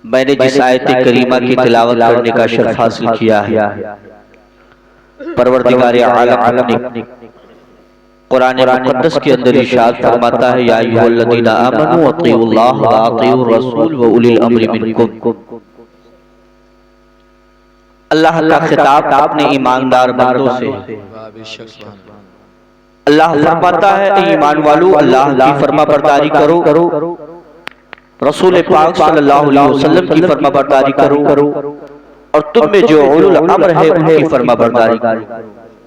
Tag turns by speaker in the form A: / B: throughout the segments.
A: میں نے جس آیت کریمہ کی تلاوت کرنے کا شرف حاصل کیا ہے، پروردگار عالم نے قرآن مقدس کے اندر ارشاد فرماتا ہے یا ایھا الذین آمنوا اطیعوا اللہ واطیعوا الرسول واولی الامر منکم۔ اللہ کا خطاب اپنے ایماندار بندوں سے ہے۔ اللہ فرماتا ہے اے ایمان والو اللہ کی فرما برداری کرو، رسول پاک صلی اللہ علیہ وسلم کی فرما برداری کرو، اور تم میں جو اولو الامر ہے ان کی فرما برداری کرو۔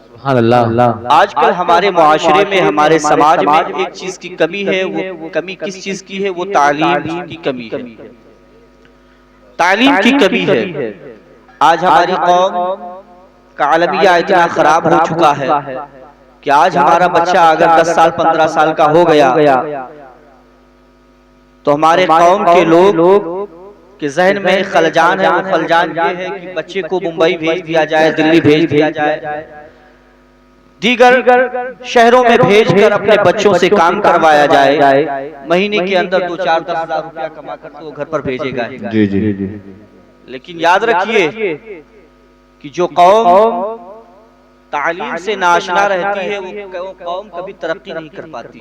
B: سبحان اللہ۔
A: آج کل ہمارے معاشرے میں، ہمارے سماج میں ایک چیز کی کمی ہے، وہ کمی کس چیز کی ہے؟ وہ تعلیم کی کمی ہے، تعلیم کی کمی ہے۔ آج ہماری قوم کا علمیہ اتنا خراب ہو چکا ہے کہ آج ہمارا بچہ اگر 10 سال 15 سال کا ہو گیا تو ہمارے قوم کے لوگ کے ذہن میں خلجان ہے۔ وہ خلجان یہ ہے کہ بچے کو ممبئی بھیج دیا جائے، دلی بھیج دیا جائے، دیگر شہروں میں بھیج کر اپنے بچوں سے کام کروایا جائے، مہینے کے اندر 2-4-10 ہزار روپیہ کما کر تو وہ گھر پر بھیجے گا۔ لیکن یاد رکھیے کہ جو قوم تعلیم سے ناشنا رہتی ہے وہ قوم کبھی ترقی نہیں کر پاتی۔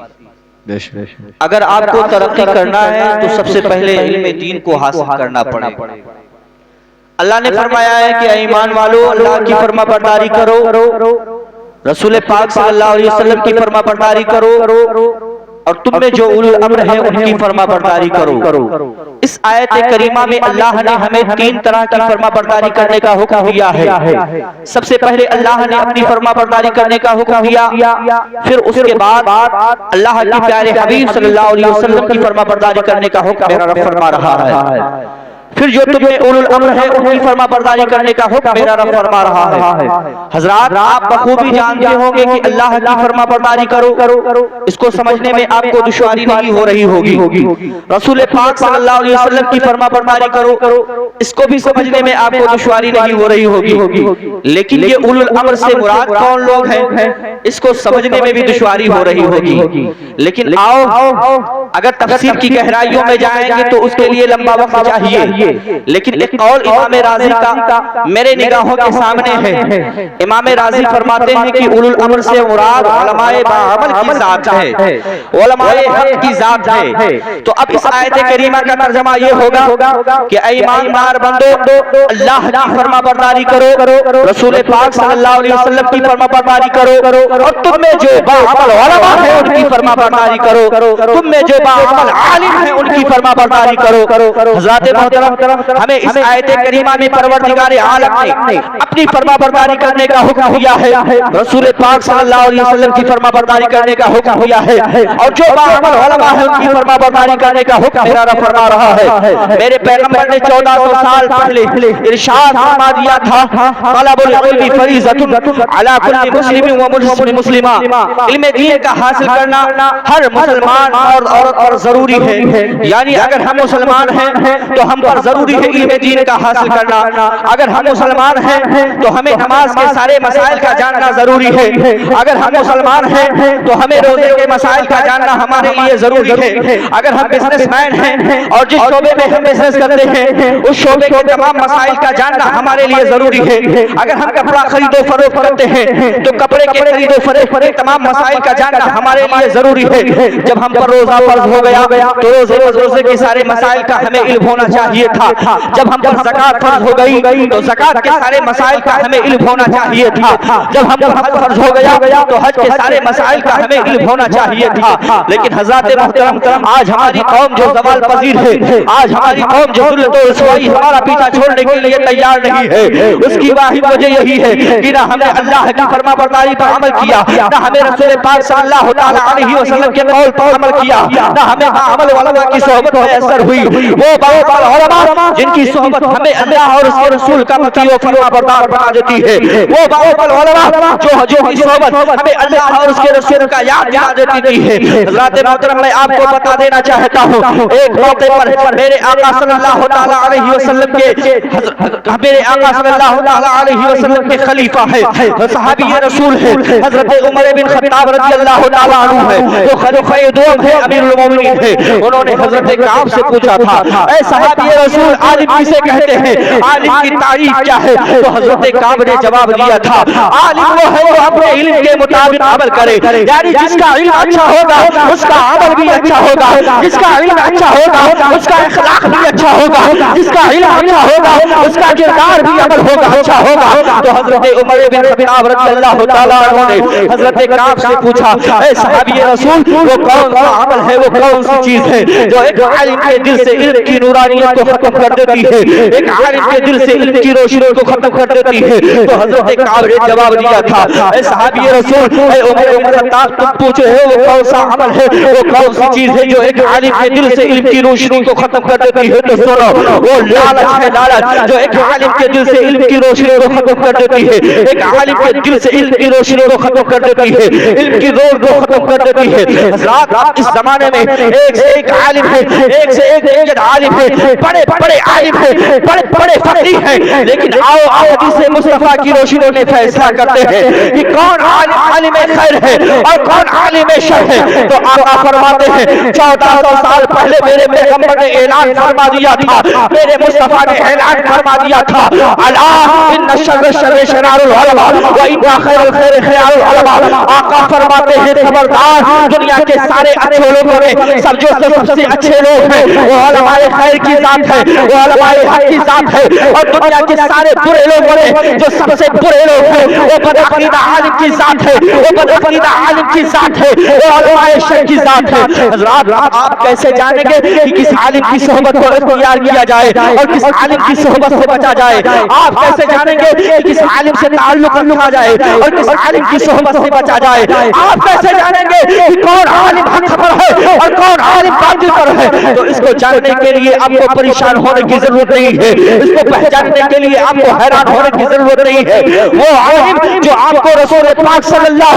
A: اگر آپ کو ترقی کرنا ہے تو سب سے پہلے علم دین کو حاصل کرنا پڑے۔ اللہ نے فرمایا ہے کہ اے ایمان والو اللہ کی فرما برداری کرو، رسول پاک صلی اللہ علیہ وسلم کی فرما برداری کرو، اور تم میں جو اولو الامر ہے ان کی فرما برداری کرو۔ اس آیت کریمہ میں اللہ نے ہمیں 3 طرح کی فرما برداری کرنے کا حکم دیا ہے۔ سب سے پہلے اللہ نے اپنی فرما برداری کرنے کا حکم دیا، پھر اس کے بعد اللہ کے پیارے حبیب صلی اللہ علیہ وسلم کی فرما برداری کرنے کا حکم میرا رب فرما رہا ہے، پھر جو تم میں اولو الامر ہے ان کی فرما برداری کرنے کا حکم میرا رب فرما رہا ہے۔ حضرات آپ بخوبی جانتے ہوں گے کہ اللہ کی فرما برداری کرو، اس کو سمجھنے میں آپ کو دشواری نہیں ہو رہی ہوگی۔ رسول پاک صلی اللہ علیہ وسلم کی فرما برداری کرو، اس کو بھی سمجھنے میں آپ کو دشواری نہیں ہو رہی ہوگی۔ لیکن یہ اولو الامر سے مراد کون لوگ ہیں اس کو سمجھنے میں بھی دشواری ہو رہی ہوگی۔ لیکن آؤ اگر تفسیر کی گہرائیوں میں جائیں گے تو اس کے لیے لمبا وقت چاہیے، لیکن ایک قول امام راضی کا میرے نگاہوں کے سامنے ہے۔ امام راضی فرماتے ہیں کہ اولو الامر سے مراد علماء باعمل کی ذات ہے، علماء حق کی ذات ہے۔ تو اب اس آیت کریمہ کا ترجمہ یہ ہوگا کہ اے ایماندار بندو اللہ کی فرما برداری کرو، رسول پاک صلی اللہ علیہ وسلم کی فرما برداری کرو، اور تم میں جو باعمل علماء ہیں ان کی فرما برداری کرو، تم میں جو باعمل عالم ہیں ان کی فرما برداری کرو۔ حضرات محترم ہمیں اس آیت کریمہ میں پروردگار عالم نے اپنی فرما برداری کرنے کا حکم دیا ہے، رسول پاک صلی اللہ علیہ وسلم کی فرما برداری کرنے کا حکم دیا ہے، اور جو باعمل علماء ہیں ان کی فرما برداری کرنے کا حکم میرا رب فرما رہا ہے۔ میرے پیغمبر نے 1400 سال پہلے ارشاد فرما دیا تھا طلب العلم فریضۃ علی کل مسلم و مسلمہ، علم دین کا حاصل کرنا ہر مسلمان اور عورت پر ضروری ہے۔ یعنی اگر ہم مسلمان ہیں تو ہم پر ضروری ہے علم دین کا حاصل کرنا، اگر ہم مسلمان ہیں تو ہمیں نماز کے سارے مسائل کا جاننا ضروری ہے، اگر ہم مسلمان ہیں تو ہمیں روزے کے مسائل کا جاننا ہمارے لیے ضروری ہے، اگر ہم بزنس مین ہیں اور جس شعبے میں ہم بزنس کرتے ہیں اس شعبے کے تمام مسائل کا جاننا ہمارے لیے ضروری ہے، اگر ہم کپڑا خرید و فروخت کرتے ہیں تو کپڑے کے خرید و فروخت کے تمام مسائل کا جاننا ہمارے لیے ضروری ہے۔ جب ہم پر روزہ فرض ہو گیا تو روزے کے سارے مسائل کا ہمیں علم ہونا چاہیے تھا، جب ہم پر زکات فرض ہو گئی تو زکات کے سارے مسائل کا ہمیں علم ہونا چاہیے تھا، جب ہم پر حج فرض ہو گیا تو حج کے سارے مسائل کا ہمیں علم ہونا چاہیے تھا۔ لیکن حضرات محترم آج ہماری قوم جو زوال پذیر ہے، آج ہماری قوم جو ذلت و رسوائی ہمارا پیچھا چھوڑنے کے لیے تیار نہیں ہے، اس کی واحد وجہ یہی ہے کہ نہ ہم نے اللہ کی فرما برداری پر عمل کیا، نہ ہمیں رسول پاک صلی اللہ تعالی علیہ وسلم کے قول پر عمل کیا، نہ ہمیں عمل علماء کی صحبت میسر ہوئی۔ وہ باعمل علماء جن کی صحبت ہمیں اللہ اور اس کے رسول کا مطیع و فرما بردار بنا دیتی ہے، وہ باعمل علماء جو کی صحبت ہمیں اللہ اور اس کے رسول کا یاد دلا دیتی ہے۔ حضرات محترم میں آپ کو بتا دینا چاہتا ہوں ایک موقع پر میرے آقا صلی اللہ تعالی علیہ وسلم کے خلیفہ ہے، صحابی رسول ہے، حضرت عمر بن خطاب رضی اللہ تعالی عنہ ہے، وہ خلیفہ دوم ہے، امیر المومنین ہے۔ انہوں نے حضرت کعب سے پوچھا تھا اے صحابی رسول عالم کسے کہتے ہیں، عالم کی تعریف کیا ہے؟ تو حضرت کعب نے جواب دیا تھا عالم وہ ہے جو اپنے علم کے مطابق عمل کرے، یعنی جس کا علم اچھا ہوگا اس کا عمل بھی اچھا ہوگا، جس کا علم اچھا ہوگا اس کا اخلاق بھی اچھا ہوگا، جس کا علم اچھا ہوگا اس کا کردار بھی عمل ہوگا اچھا ہوگا۔ تو حضرت عمر بن خطاب رضی اللہ تعالیٰ عنہ نے حضرت کعب سے پوچھا اے صحابی رسول وہ کون سا عمل ہے، وہ کون سی چیز ہے جو ایک عالم کے دل سے علم کی نورانیت کو ختم کر دیتی ہے، ایک عالم کے دل سے علم کی روشنی کو ختم کر دیتی ہے؟ تو حضرت کعب نے جواب دیا تھا اے صحابی رسول اے عمر بن خطاب تم پوچھ رہے ہو وہ کون سا عمل ہے، وہ کون سی چیز ہے جو ایک عالم کے دل سے علم کی روشنی کو ختم کر دیتی ہے؟ تو سنو وہ لالچ ہے، لالچ جو ایک عالم کے دل سے علم کی روشنی کو ختم کر دیتی ہے، ایک عالم کے دل سے علم کی روشنی کو ختم کر دیتی ہے، علم کی روح کو ختم کر دیتی ہے۔ حضرات آپ اس زمانے میں ایک سے ایک عالم ہے، ایک سے ایک عالم ہے، بڑے بڑے عالم ہیں، بڑے بڑے فقیہ ہیں، لیکن آؤ حدیث مصطفیٰ کی روشنی میں فیصلہ کرتے ہیں کہ کون عالم خیر ہے اور کون عالم شر ہے۔ تو آقا فرماتے ہیں 1400 سال پہلے میرے پیغمبر نے اعلان فرما دیا تھا، میرے مصطفیٰ نے اعلان فرما دیا تھا الا ان شر شرار العلماء وان خیر الخیر خیار العلماء۔ آقا فرماتے ہیں خبردار دنیا کے سارے اچھے لوگوں میں سب سے اچھے لوگ ہیں وہ علماء خیر کی ذات ہے، وہ علماء حق کی ذات ہے، اور دنیا کے سارے برے لوگوں میں جو سب سے برے لوگ ہیں وہ بدعقیدہ عالم کی ذات ہے، وہ بدعقیدہ عالم کی ذات ہے، وہ علماء شر کی ذات ہے۔ حضرات آپ کیسے جانیں گے کہ کس عالم کی صحبت کو اختیار کیا جائے اور کس عالم کی صحبت سے بچا جائے؟ آپ کیسے جانیں گے کہ کس عالم سے تعلق رکھا جائے اور کس عالم کی صحبت سے بچا جائے؟ آپ کیسے جانیں گے کہ کون عالم حق پر ہے اور کون عالم باطل پر ہے؟ تو اس کو جاننے کے لیے آپ کو پریشان ہونے کی ضرورت نہیں ہے، اس کو پہچاننے کے لیے آپ کو حیران ہونے کی ضرورت نہیں ہے۔ وہ عالم جو آپ کو رسول پاک صلی اللہ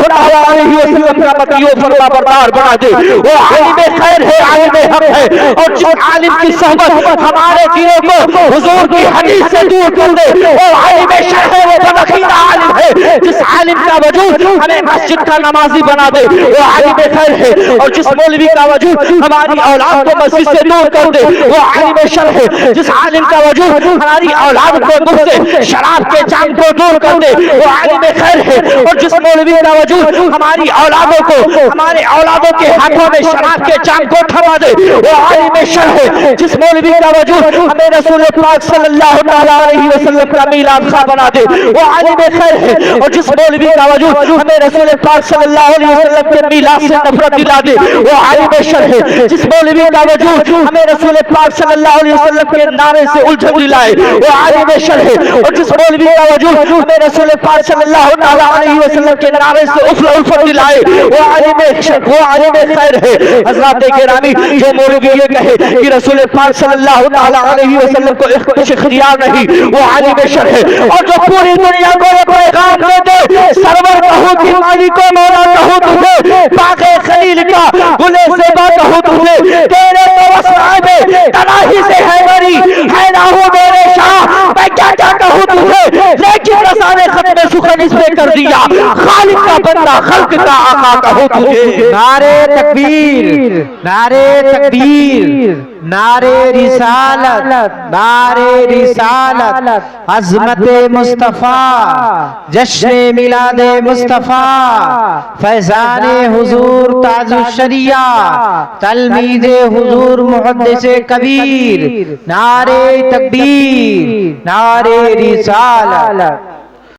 A: علیہ وسلم کا مطیع و فرما بردار بنا دے وہ عالم خیر ہے، عالم حق ہے، اور جس عالم کی صحبت ہمارے دلوں کو حضور کی حدیث سے دور کر دے وہ عالم شر ہے، وہ بدعقیدہ عالم ہے۔ جس عالم کا وجود ہمیں مسجد کا نمازی بنا دے وہ عالم خیر ہے، اور جس مولوی کا وجود ہماری اولاد کو مسجد سے دور کر دے وہ عالم شر ہے۔ جس عالم کا وجود ہماری اولاد کو مجھ سے شراب کے جام کو دور کر دے وہ عالم خیر ہے، اور جس مولوی کا وجود ہماری اولادوں کو ہمارے اولادوں کے ہاتھوں میں شراب کے جام کو تھما دے وہ عالم شر ہے۔ جس مولوی کا وجود ہمیں رسول پاک صلی اللہ علیہ وسلم کا میلاد خواہ بنا دے وہ عالم خیر ہے، اور جس مولوی کا وجود ہمیں رسول پاک صلی اللہ علیہ وسلم کے میلاد سے نفرت دلا دے وہ عالم شر ہے۔ جس مولوی کا وجود ہمیں رسول پاک صلی اللہ علیہ وسلم کے نعرے سے الجھن دلائے وہ عالم شر ہے، اور جس مولوی کا وجود ہمیں رسول پاک صلی اللہ علیہ وسلم کے نعرے سے الفت دلائے وہ عالم خیر ہے۔ حضرات گرامی جو مولوی یہ کہے کہ رسول پاک صلی اللہ علیہ وسلم کو کچھ اختیار نہیں وہ عالم شر ہے، اور جو پوری دنیا کو یہ پیغام دے دے سرور کہو کہ مالک و مولا کہو تجھے، باغ خلیل کا گلے زیبا کہو تجھے، تیرے تو وسعہ میں تناہی سے ہے بری ہے نہ ہو میرے شاہ، میں کیا کیا کہوں تجھے، لیکن رسالے ختم سخن اس پہ کر دیا، خالق کا بندہ خلق کا آقا کہو تجھے۔
B: نعرے تکبیر، نعرے تکبیر، نعرے رسالت، نعرے رسالت، عظمت مصطفیٰ، جشن میلاد مصطفیٰ، فیضان حضور تاج الشریعہ، تلمید حضور محدث کبیر، نعرے تکبیر، نعرے رسالت۔